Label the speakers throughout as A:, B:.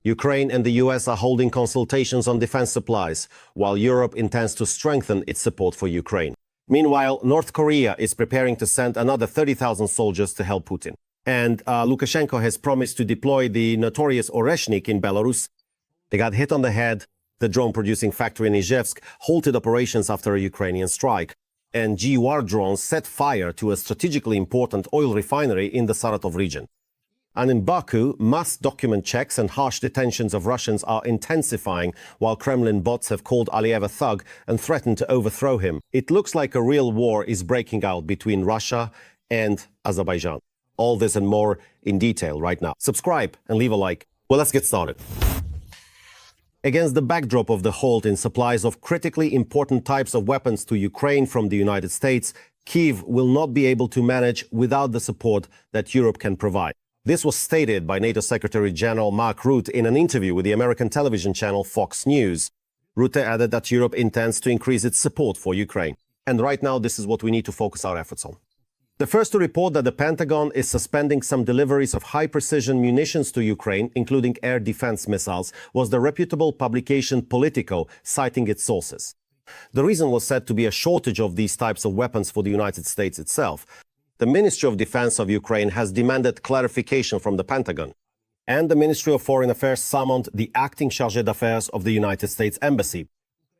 A: Ukraine and the US are holding consultations on defense supplies, while Europe intends to strengthen its support for Ukraine. Meanwhile, North Korea is preparing to send another 30,000 soldiers to help Putin. And Lukashenko has promised to deploy the notorious Oreshnik in Belarus. They got hit on the head. The drone-producing factory in Izhevsk halted operations after a Ukrainian strike. And GUR drones set fire to a strategically important oil refinery in the Saratov region. And in Baku, mass document checks and harsh detentions of Russians are intensifying, while Kremlin bots have called Aliyev a thug and threatened to overthrow him. It looks like a real war is breaking out between Russia and Azerbaijan. All this and more in detail right now. Subscribe and leave a like. Well, let's get started. Against the backdrop of the halt in supplies of critically important types of weapons to Ukraine from the United States, Kyiv will not be able to manage without the support that Europe can provide. This was stated by NATO Secretary General Mark Rutte in an interview with the American television channel Fox News. Rutte added that Europe intends to increase its support for Ukraine. And right now, this is what we need to focus our efforts on. The first to report that the Pentagon is suspending some deliveries of high-precision munitions to Ukraine, including air defense missiles, was the reputable publication Politico, citing its sources. The reason was said to be a shortage of these types of weapons for the United States itself. The Ministry of Defense of Ukraine has demanded clarification from the Pentagon. And the Ministry of Foreign Affairs summoned the acting chargé d'affaires of the United States Embassy.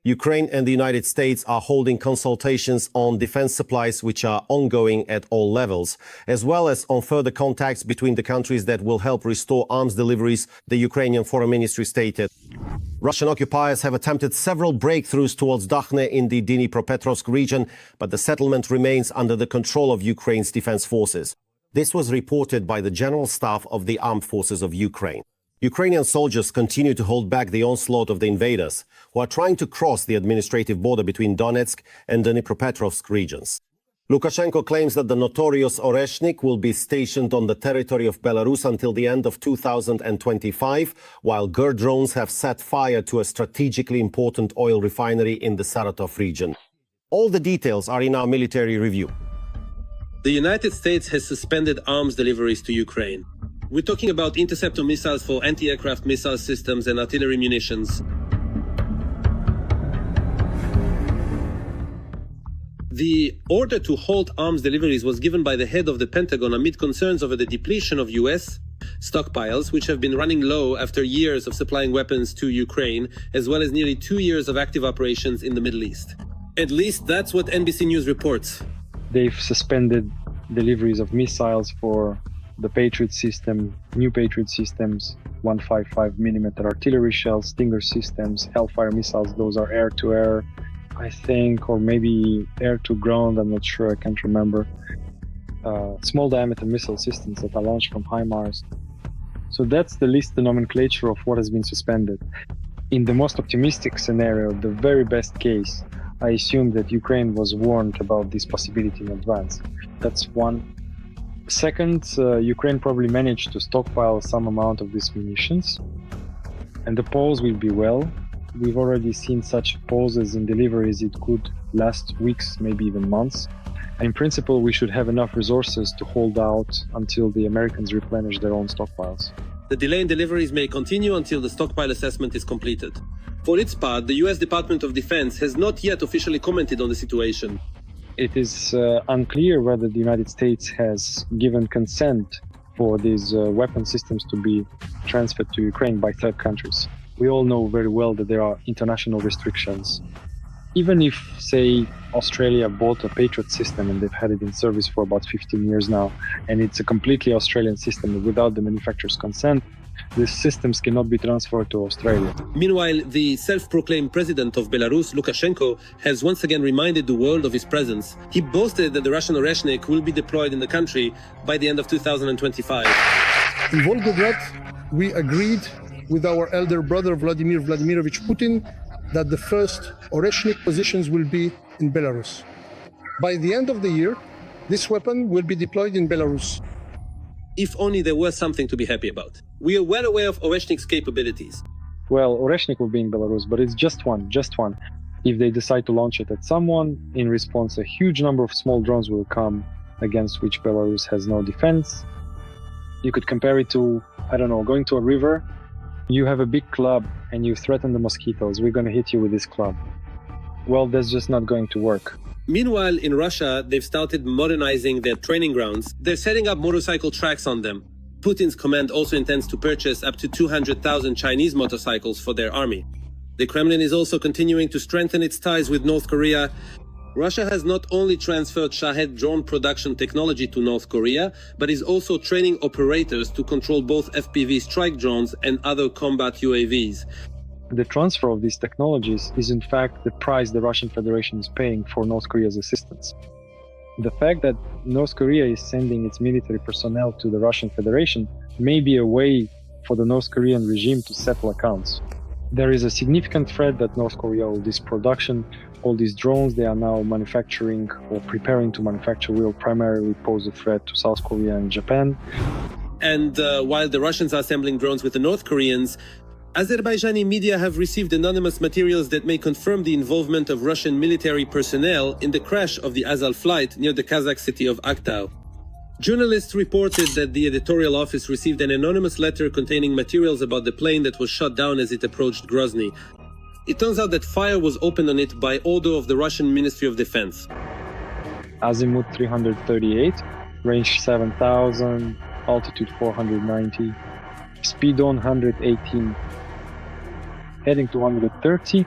A: Ukraine and the United States are holding consultations on defense supplies which are ongoing at all levels, as well as on further contacts between the countries that will help restore arms deliveries, the Ukrainian Foreign Ministry stated. Russian occupiers have attempted several breakthroughs towards Dakhne in the Dnipropetrovsk region, but the settlement remains under the control of Ukraine's defense forces. This was reported by the General Staff of the Armed Forces of Ukraine. Ukrainian soldiers continue to hold back the onslaught of the invaders, who are trying to cross the administrative border between Donetsk and Dnipropetrovsk regions. Lukashenko claims that the notorious Oreshnik will be stationed on the territory of Belarus until the end of 2025, while GUR drones have set fire to a strategically important oil refinery in the Saratov region. All the details are in our military review.
B: The United States has suspended arms deliveries to Ukraine. We're talking about interceptor missiles for anti-aircraft missile systems and artillery munitions. The order to halt arms deliveries was given by the head of the Pentagon amid concerns over the depletion of US stockpiles, which have been running low after years of supplying weapons to Ukraine, as well as nearly 2 years of active operations in the Middle East. At least that's what NBC News reports.
C: They've suspended deliveries of missiles for the Patriot system, new Patriot systems, 155mm artillery shells, Stinger systems, Hellfire missiles, those are air-to-air, I think, or maybe air-to-ground, I'm not sure, I can't remember. Small diameter missile systems that are launched from HIMARS. So that's the list, the nomenclature of what has been suspended. In the most optimistic scenario, the very best case, I assume that Ukraine was warned about this possibility in advance. That's one. Second, Ukraine probably managed to stockpile some amount of these munitions, and the pause will be well. We've already seen such pauses in deliveries. It could last weeks, maybe even months. And in principle, we should have enough resources to hold out until the Americans replenish their own stockpiles.
B: The delay in deliveries may continue until the stockpile assessment is completed. For its part, the US Department of Defense has not yet officially commented on the situation.
C: It is unclear whether the United States has given consent for these weapon systems to be transferred to Ukraine by third countries. We all know very well that there are international restrictions. Even if, say, Australia bought a Patriot system and they've had it in service for about 15 years now, and it's a completely Australian system without the manufacturer's consent, these systems cannot be transferred to Australia.
B: Meanwhile, the self-proclaimed president of Belarus, Lukashenko, has once again reminded the world of his presence. He boasted that the Russian Oreshnik will be deployed in the country by the end of 2025.
D: In Volgograd, we agreed with our elder brother Vladimir Vladimirovich Putin that the first Oreshnik positions will be in Belarus. By the end of the year, this weapon will be deployed in Belarus.
B: If only there was something to be happy about. We are well aware of Oreshnik's capabilities.
C: Well, Oreshnik will be in Belarus, but it's just one. If they decide to launch it at someone, in response, a huge number of small drones will come against which Belarus has no defense. You could compare it to, I don't know, going to a river You have a big club and you threaten the mosquitoes. We're going to hit you with this club. Well, that's just not going to work.
B: Meanwhile, in Russia, they've started modernizing their training grounds. They're setting up motorcycle tracks on them. Putin's command also intends to purchase up to 200,000 Chinese motorcycles for their army. The Kremlin is also continuing to strengthen its ties with North Korea. Russia has not only transferred Shahed drone production technology to North Korea, but is also training operators to control both FPV strike drones and other combat UAVs.
C: The transfer of these technologies is in fact the price the Russian Federation is paying for North Korea's assistance. The fact that North Korea is sending its military personnel to the Russian Federation may be a way for the North Korean regime to settle accounts. There is a significant threat that North Korea, all this production, all these drones they are now manufacturing or preparing to manufacture will primarily pose a threat to South Korea and Japan.
B: And while the Russians are assembling drones with the North Koreans, Azerbaijani media have received anonymous materials that may confirm the involvement of Russian military personnel in the crash of the Azal flight near the Kazakh city of Aktau. Journalists reported that the editorial office received an anonymous letter containing materials about the plane that was shot down as it approached Grozny. It turns out that fire was opened on it by order of the Russian Ministry of Defense.
C: Azimuth 338, range 7,000, altitude 490, speed on 118, heading to 130.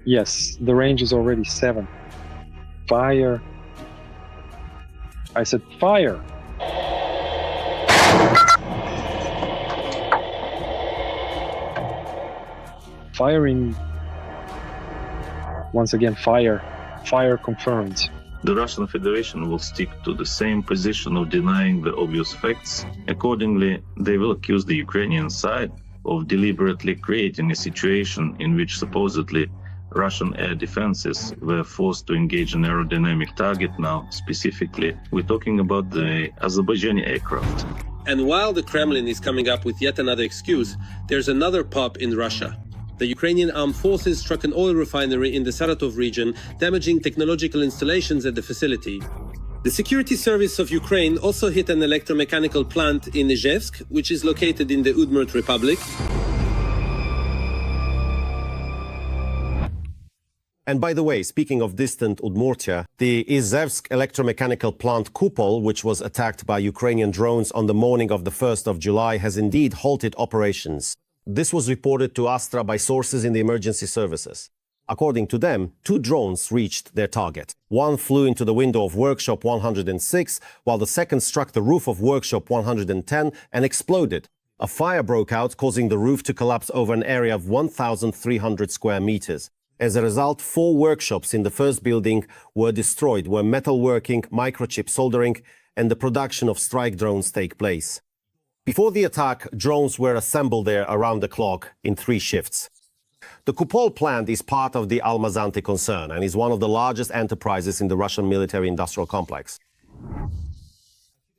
C: Yes, the range is already 7. Fire. I said fire. Firing. Once again, fire. Fire confirmed.
E: The Russian Federation will stick to the same position of denying the obvious facts. Accordingly, they will accuse the Ukrainian side of deliberately creating a situation in which supposedly Russian air defenses were forced to engage an aerodynamic target. Now, specifically, we're talking about the Azerbaijani aircraft.
B: And while the Kremlin is coming up with yet another excuse, there's another pop in Russia. The Ukrainian armed forces struck an oil refinery in the Saratov region, damaging technological installations at the facility. The Security Service of Ukraine also hit an electromechanical plant in Izhevsk, which is located in the Udmurt Republic.
A: And by the way, speaking of distant Udmurtia, the Izhevsk electromechanical plant Kupol, which was attacked by Ukrainian drones on the morning of the 1st of July, has indeed halted operations. This was reported to Astra by sources in the emergency services. According to them, 2 drones reached their target. One flew into the window of workshop 106, while the second struck the roof of workshop 110 and exploded. A fire broke out, causing the roof to collapse over an area of 1,300 square meters. As a result, 4 workshops in the first building were destroyed, where metalworking, microchip soldering, and the production of strike drones take place. Before the attack, drones were assembled there around the clock in 3 shifts. The Kupol plant is part of the Almazanti concern and is one of the largest enterprises in the Russian military-industrial complex.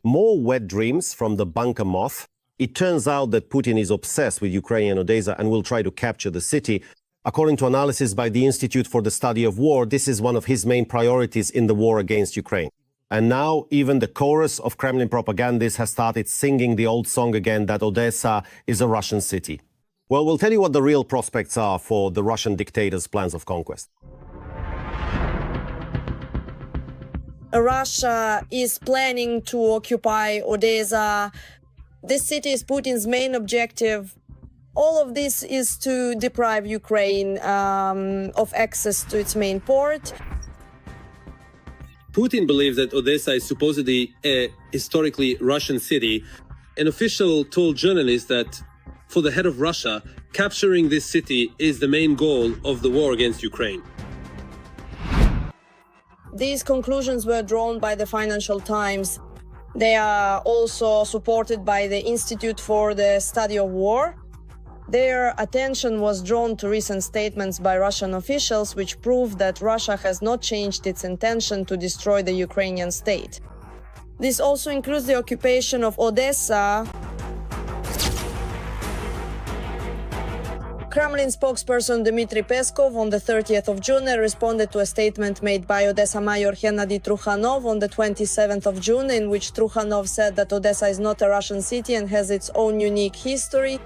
A: More wet dreams from the bunker moth. It turns out that Putin is obsessed with Ukrainian Odessa and will try to capture the city. According to analysis by the Institute for the Study of War, this is one of his main priorities in the war against Ukraine. And now even the chorus of Kremlin propagandists has started singing the old song again that Odessa is a Russian city. Well, we'll tell you what the real prospects are for the Russian dictator's plans of conquest.
F: Russia is planning to occupy Odessa. This city is Putin's main objective. All of this is to deprive Ukraine of access to its main port.
B: Putin believes that Odessa is supposedly a historically Russian city. An official told journalists that for the head of Russia, capturing this city is the main goal of the war against Ukraine.
F: These conclusions were drawn by the Financial Times. They are also supported by the Institute for the Study of War. Their attention was drawn to recent statements by Russian officials which prove that Russia has not changed its intention to destroy the Ukrainian state. This also includes the occupation of Odessa. Kremlin spokesperson Dmitry Peskov on the 30th of June responded to a statement made by Odessa Mayor Hennady Trukhanov on the 27th of June, in which Trukhanov said that Odessa is not a Russian city and has its own unique history.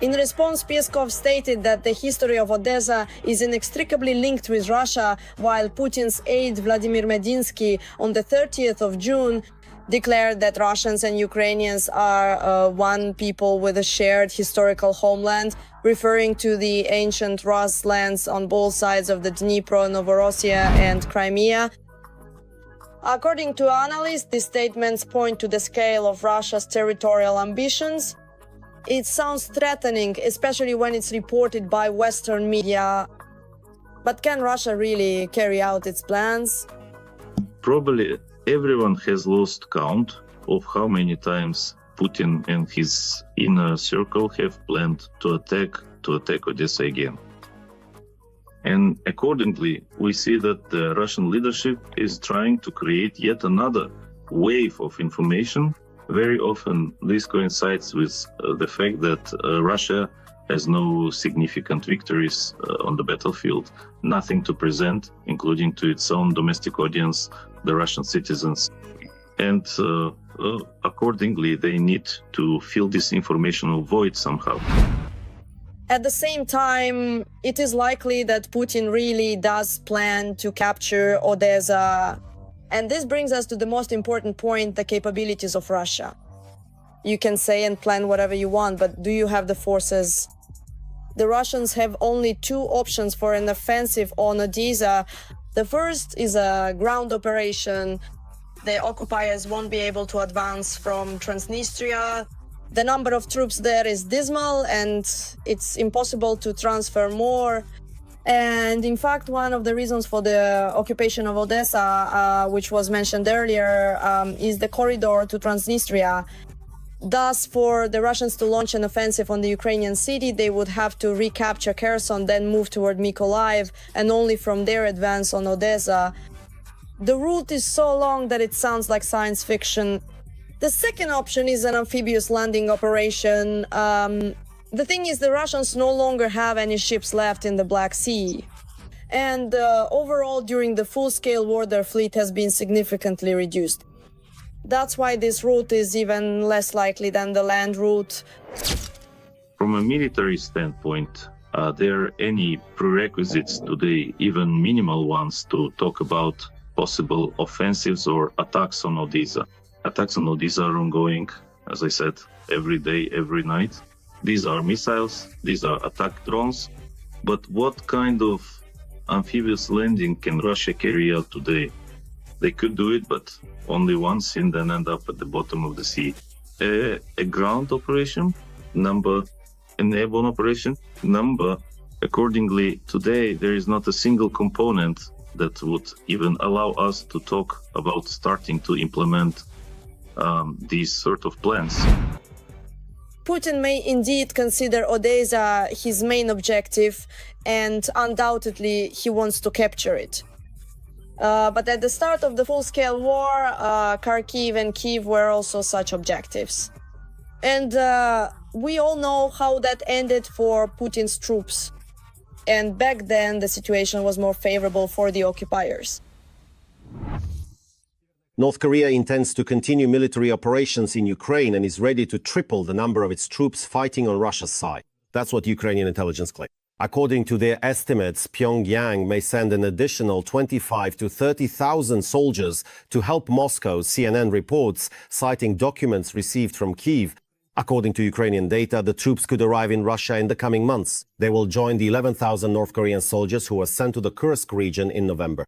F: In response, Peskov stated that the history of Odessa is inextricably linked with Russia, while Putin's aide Vladimir Medinsky on the 30th of June declared that Russians and Ukrainians are one people with a shared historical homeland, referring to the ancient Rus lands on both sides of the Dnipro, Novorossiya and Crimea. According to analysts, these statements point to the scale of Russia's territorial ambitions. It sounds threatening, especially when it's reported by Western media. But can Russia really carry out its plans?
E: Probably everyone has lost count of how many times Putin and his inner circle have planned to attack Odessa again. And accordingly, we see that the Russian leadership is trying to create yet another wave of information. Very often, this coincides with the fact that Russia has no significant victories on the battlefield, nothing to present, including to its own domestic audience, the Russian citizens. And accordingly, they need to fill this informational void somehow.
F: At the same time, it is likely that Putin really does plan to capture Odessa. And this brings us to the most important point, the capabilities of Russia. You can say and plan whatever you want, but do you have the forces? The Russians have only two options for an offensive on Odessa. The first is a ground operation. The occupiers won't be able to advance from Transnistria. The number of troops there is dismal, and it's impossible to transfer more. And in fact, one of the reasons for the occupation of Odessa, which was mentioned earlier, is the corridor to Transnistria. Thus, for the Russians to launch an offensive on the Ukrainian city, they would have to recapture Kherson, then move toward Mykolaiv, and only from there advance on Odessa. The route is so long that it sounds like science fiction. The second option is an amphibious landing operation. The thing is, the Russians no longer have any ships left in the Black Sea. And overall, during the full-scale war, their fleet has been significantly reduced. That's why this route is even less likely than the land route.
E: From a military standpoint, are there any prerequisites today, even minimal ones, to talk about possible offensives or attacks on Odessa? Attacks on Odessa are ongoing, as I said, every day, every night. These are missiles, these are attack drones. But what kind of amphibious landing can Russia carry out today? They could do it, but only once and then end up at the bottom of the sea. A ground operation, an airborne operation, accordingly, today there is not a single component that would even allow us to talk about starting to implement these sort of plans.
F: Putin may indeed consider Odessa his main objective, and undoubtedly he wants to capture it. But at the start of the full-scale war, Kharkiv and Kyiv were also such objectives. And we all know how that ended for Putin's troops. And back then, the situation was more favorable for the occupiers.
A: North Korea intends to continue military operations in Ukraine and is ready to triple the number of its troops fighting on Russia's side. That's what Ukrainian intelligence claims. According to their estimates, Pyongyang may send an additional 25,000 to 30,000 soldiers to help Moscow, CNN reports, citing documents received from Kyiv. According to Ukrainian data, the troops could arrive in Russia in the coming months. They will join the 11,000 North Korean soldiers who were sent to the Kursk region in November.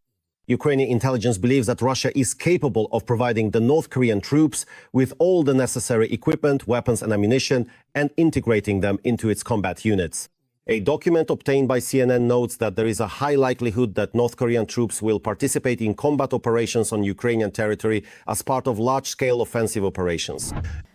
A: Ukrainian intelligence believes that Russia is capable of providing the North Korean troops with all the necessary equipment, weapons and ammunition, and integrating them into its combat units. A document obtained by CNN notes that there is a high likelihood that North Korean troops will participate in combat operations on Ukrainian territory as part of large-scale offensive operations.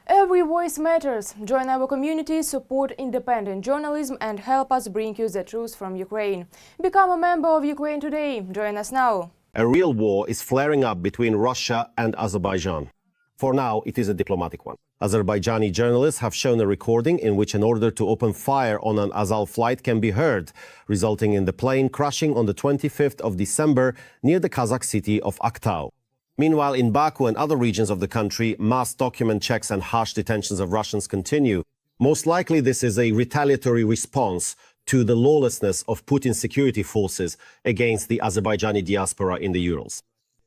G: Every voice matters. Join our community, support independent journalism and help us bring you the truth from Ukraine. Become a member of Ukraine Today. Join us now.
A: A real war is flaring up between Russia and Azerbaijan. For now, it is a diplomatic one. Azerbaijani journalists have shown a recording in which an order to open fire on an Azal flight can be heard, resulting in the plane crashing on the 25th of December near the Kazakh city of Aktau. Meanwhile, in Baku and other regions of the country, mass document checks and harsh detentions of Russians continue. Most likely this is a retaliatory response to the lawlessness of Putin's security forces against the Azerbaijani diaspora in the Urals.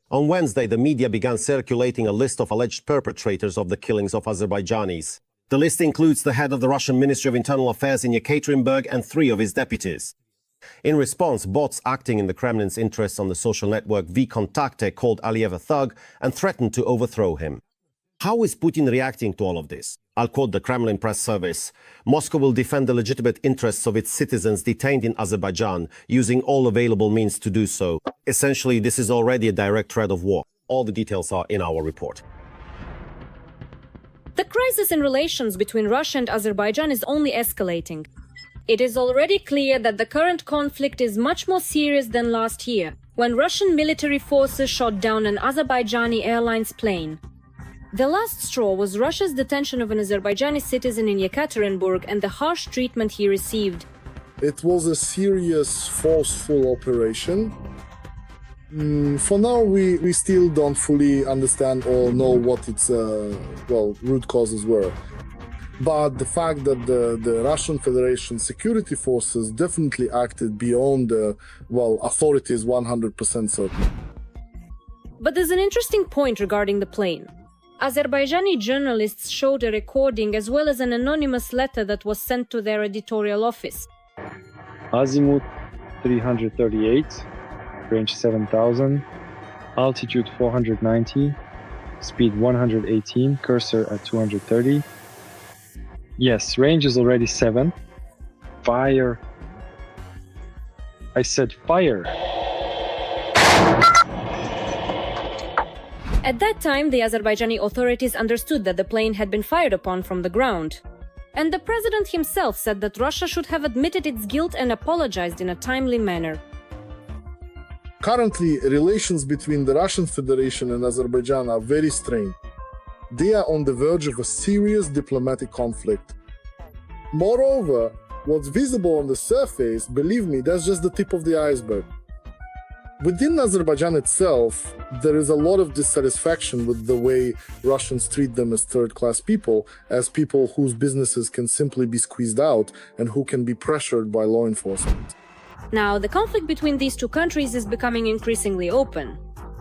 A: On Wednesday, the media began circulating a list of alleged perpetrators of the killings of Azerbaijanis. The list includes the head of the Russian Ministry of Internal Affairs in Yekaterinburg and 3 of his deputies. In response, bots acting in the Kremlin's interests on the social network VKontakte called Aliyev a thug and threatened to overthrow him. How is Putin reacting to all of this? I'll quote the Kremlin press service. Moscow will defend the legitimate interests of its citizens detained in Azerbaijan, using all available means to do so. Essentially, this is already a direct threat of war. All the details are in our report.
H: The crisis in relations between Russia and Azerbaijan is only escalating. It is already clear that the current conflict is much more serious than last year, when Russian military forces shot down an Azerbaijani Airlines plane. The last straw was Russia's detention of an Azerbaijani citizen in Yekaterinburg and the harsh treatment he received.
I: It was a serious, forceful operation. For now, we still don't fully understand or know what its root causes were. But the fact that the Russian Federation security forces definitely acted beyond the, authorities 100% certain.
H: But there's an interesting point regarding the plane. Azerbaijani journalists showed a recording as well as an anonymous letter that was sent to their editorial office.
C: Azimuth 338, range 7000, altitude 490, speed 118, cursor at 230. Yes, range is already 7. Fire. I said fire.
H: At that time, the Azerbaijani authorities understood that the plane had been fired upon from the ground. And the president himself said that Russia should have admitted its guilt and apologized in a timely manner.
I: Currently, relations between the Russian Federation and Azerbaijan are very strained. They are on the verge of a serious diplomatic conflict. Moreover, what's visible on the surface, believe me, that's just the tip of the iceberg. Within Azerbaijan itself, there is a lot of dissatisfaction with the way Russians treat them as third-class people, as people whose businesses can simply be squeezed out and who can be pressured by law enforcement.
H: Now, the conflict between these two countries is becoming increasingly open.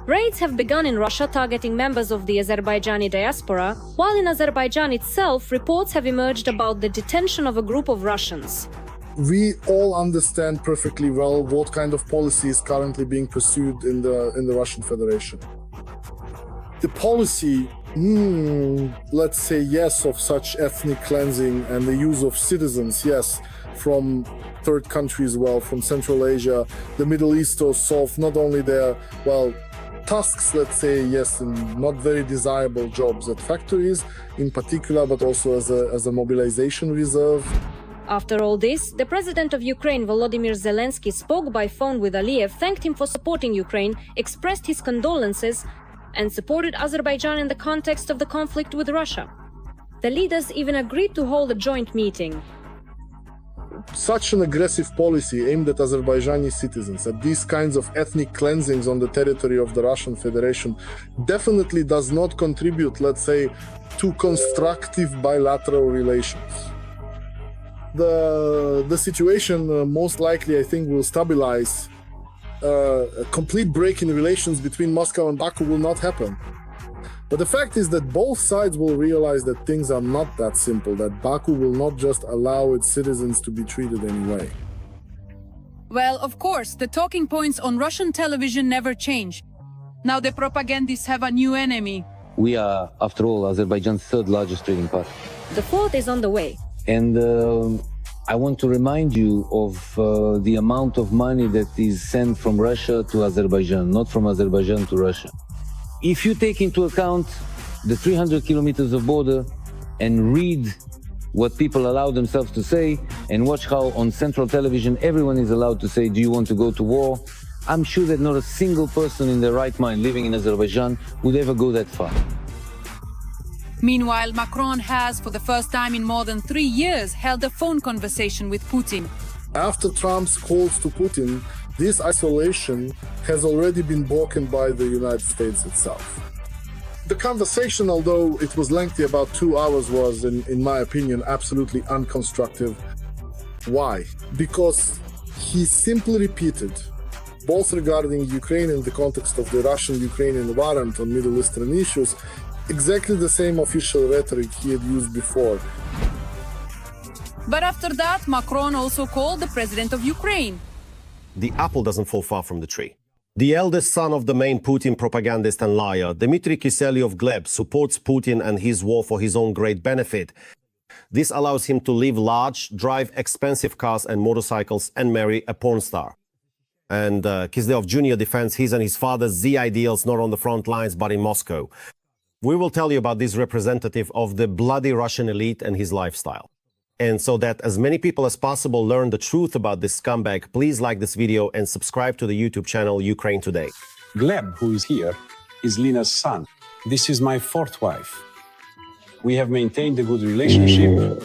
H: Raids have begun in Russia targeting members of the Azerbaijani diaspora, while in Azerbaijan itself, reports have emerged about the detention of a group of Russians.
I: We all understand perfectly well what kind of policy is currently being pursued in the Russian Federation. The policy, let's say yes, of such ethnic cleansing and the use of citizens, yes, from third countries, from Central Asia, the Middle East or South, not only their, tasks, let's say, yes, in not very desirable jobs at factories in particular, but also as a mobilization reserve.
H: After all this, the president of Ukraine, Volodymyr Zelensky, spoke by phone with Aliyev, thanked him for supporting Ukraine, expressed his condolences, and supported Azerbaijan in the context of the conflict with Russia. The leaders even agreed to hold a joint meeting.
I: Such an aggressive policy aimed at Azerbaijani citizens, at these kinds of ethnic cleansings on the territory of the Russian Federation, definitely does not contribute, let's say, to constructive bilateral relations. The situation most likely, I think, will stabilize. A complete break in relations between Moscow and Baku will not happen. But the fact is that both sides will realize that things are not that simple, that Baku will not just allow its citizens to be treated anyway.
J: Well, of course, the talking points on Russian television never change. Now the propagandists have a new enemy.
K: We are, after all, Azerbaijan's third largest trading partner.
H: The fourth is on the way.
K: And I want to remind you of the amount of money that is sent from Russia to Azerbaijan, not from Azerbaijan to Russia. If you take into account the 300 kilometers of border and read what people allow themselves to say and watch how on central television everyone is allowed to say, do you want to go to war? I'm sure that not a single person in their right mind living in Azerbaijan would ever go that far.
J: Meanwhile, Macron has, for the first time in more than 3 years, held a phone conversation with Putin.
I: After Trump's calls to Putin, this isolation has already been broken by the United States itself. The conversation, although it was lengthy, about 2 hours, was, in my opinion, absolutely unconstructive. Why? Because he simply repeated, both regarding Ukraine in the context of the Russian-Ukrainian variant on Middle Eastern issues, exactly the same official rhetoric he had used before.
J: But after that, Macron also called the president of Ukraine.
A: The apple doesn't fall far from the tree. The eldest son of the main Putin propagandist and liar, Dmitry Kiselyov-Gleb, supports Putin and his war for his own great benefit. This allows him to live large, drive expensive cars and motorcycles, and marry a porn star. And Kiselyov Jr. defends his and his father's Z ideals not on the front lines but in Moscow. We will tell you about this representative of the bloody Russian elite and his lifestyle. And so that as many people as possible learn the truth about this scumbag, please like this video and subscribe to the YouTube channel Ukraine Today.
L: Gleb, who is here, is Lina's son. This is my fourth wife. We have maintained a good relationship,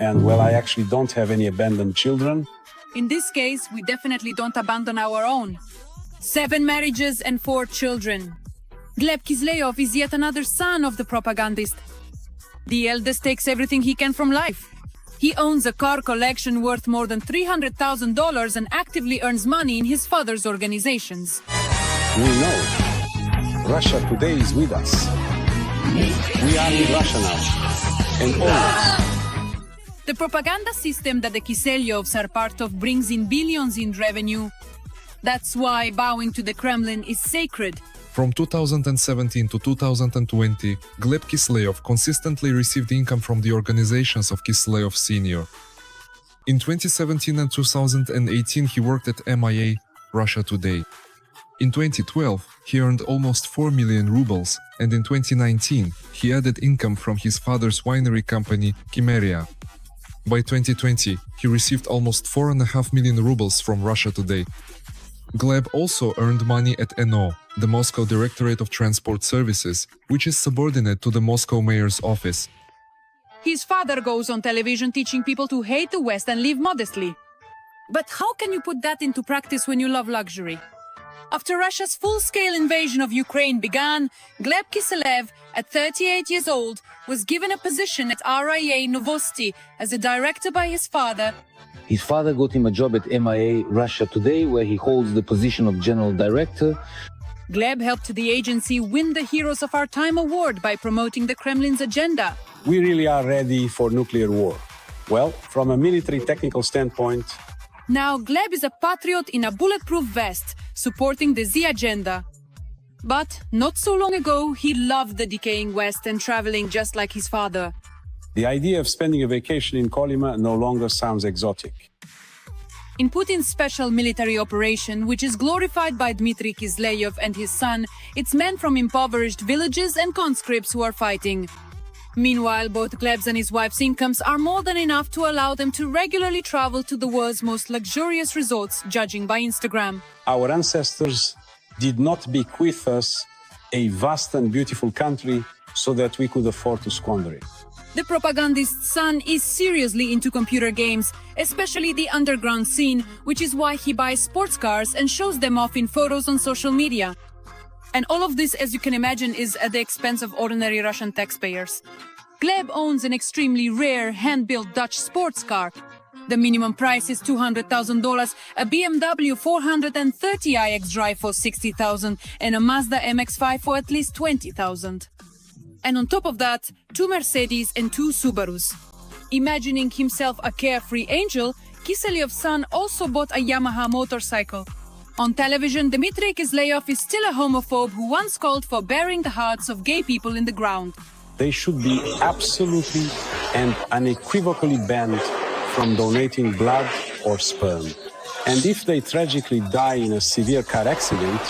L: and well, I actually don't have any abandoned children.
J: In this case, we definitely don't abandon our own. 7 marriages and 4 children. Gleb Kiselyov is yet another son of the propagandist. The eldest takes everything he can from life. He owns a car collection worth more than $300,000 and actively earns money in his father's organizations.
L: We know Russia today is with us. We are with Russia now, and always.
J: The propaganda system that the Kiselyovs are part of brings in billions in revenue. That's why bowing to the Kremlin is sacred.
M: From 2017 to 2020, Gleb Kiselyov consistently received income from the organizations of Kiselyov Sr. In 2017 and 2018, he worked at MIA, Russia-Today. In 2012, he earned almost 4 million rubles, and in 2019, he added income from his father's winery company, Chimeria. By 2020, he received almost 4.5 million rubles from Russia-Today. Gleb also earned money at NO, the Moscow Directorate of Transport Services, which is subordinate to the Moscow mayor's office.
J: His father goes on television teaching people to hate the West and live modestly. But how can you put that into practice when you love luxury? After Russia's full-scale invasion of Ukraine began, Gleb Kiselyov, at 38 years old, was given a position at RIA Novosti as a director by his father.
K: His father got him a job at MIA Russia Today, where he holds the position of general director.
J: Gleb helped the agency win the Heroes of Our Time award by promoting the Kremlin's agenda.
L: We really are ready for nuclear war. Well, from a military technical standpoint,
J: now Gleb is a patriot in a bulletproof vest, supporting the Z agenda. But not so long ago, he loved the decaying West and traveling just like his father.
L: the idea of spending a vacation in Kolyma no longer sounds exotic.
J: In Putin's special military operation, which is glorified by Dmitry Kiselyov and his son, it's men from impoverished villages and conscripts who are fighting. Meanwhile, both Gleb's and his wife's incomes are more than enough to allow them to regularly travel to the world's most luxurious resorts, judging by Instagram.
L: Our ancestors did not bequeath us a vast and beautiful country so that we could afford to squander it.
J: The propagandist's son is seriously into computer games, especially the underground scene, which is why he buys sports cars and shows them off in photos on social media. And all of this, as you can imagine, is at the expense of ordinary Russian taxpayers. Gleb owns an extremely rare hand-built Dutch sports car. The minimum price is $200,000, a BMW 430iX Drive for $60,000 and a Mazda MX-5 for at least $20,000. And on top of that, 2 Mercedes and 2 Subarus. Imagining himself a carefree angel, Kiselyov's son also bought a Yamaha motorcycle. On television, Dmitry Kiselyov is still a homophobe who once called for burying the hearts of gay people in the ground.
L: They should be absolutely and unequivocally banned from donating blood or sperm. And if they tragically die in a severe car accident,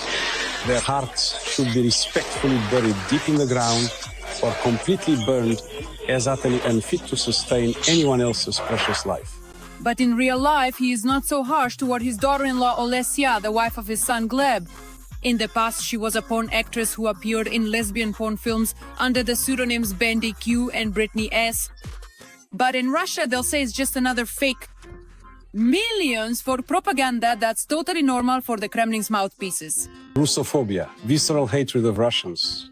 L: their hearts should be respectfully buried deep in the ground or completely burned as utterly unfit to sustain anyone else's precious life.
J: But in real life, he is not so harsh toward his daughter-in-law Odessa, the wife of his son Gleb. In the past, she was a porn actress who appeared in lesbian porn films under the pseudonyms Bendy Q and Britney S. But in Russia, they'll say it's just another fake. Millions for propaganda that's totally normal for the Kremlin's mouthpieces.
L: Russophobia, visceral hatred of Russians.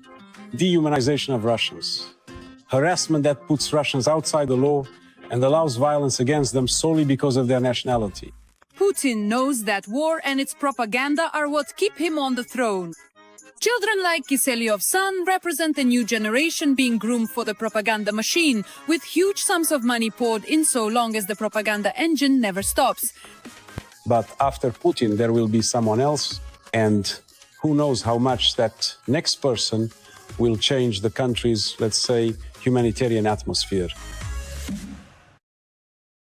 L: dehumanization of Russians, harassment that puts Russians outside the law and allows violence against them solely because of their nationality.
J: Putin knows that war and its propaganda are what keep him on the throne. Children like Kiselyov's son represent a new generation being groomed for the propaganda machine, with huge sums of money poured in so long as the propaganda engine never stops.
L: But after Putin, there will be someone else, and who knows how much that next person will change the country's, let's say, humanitarian atmosphere.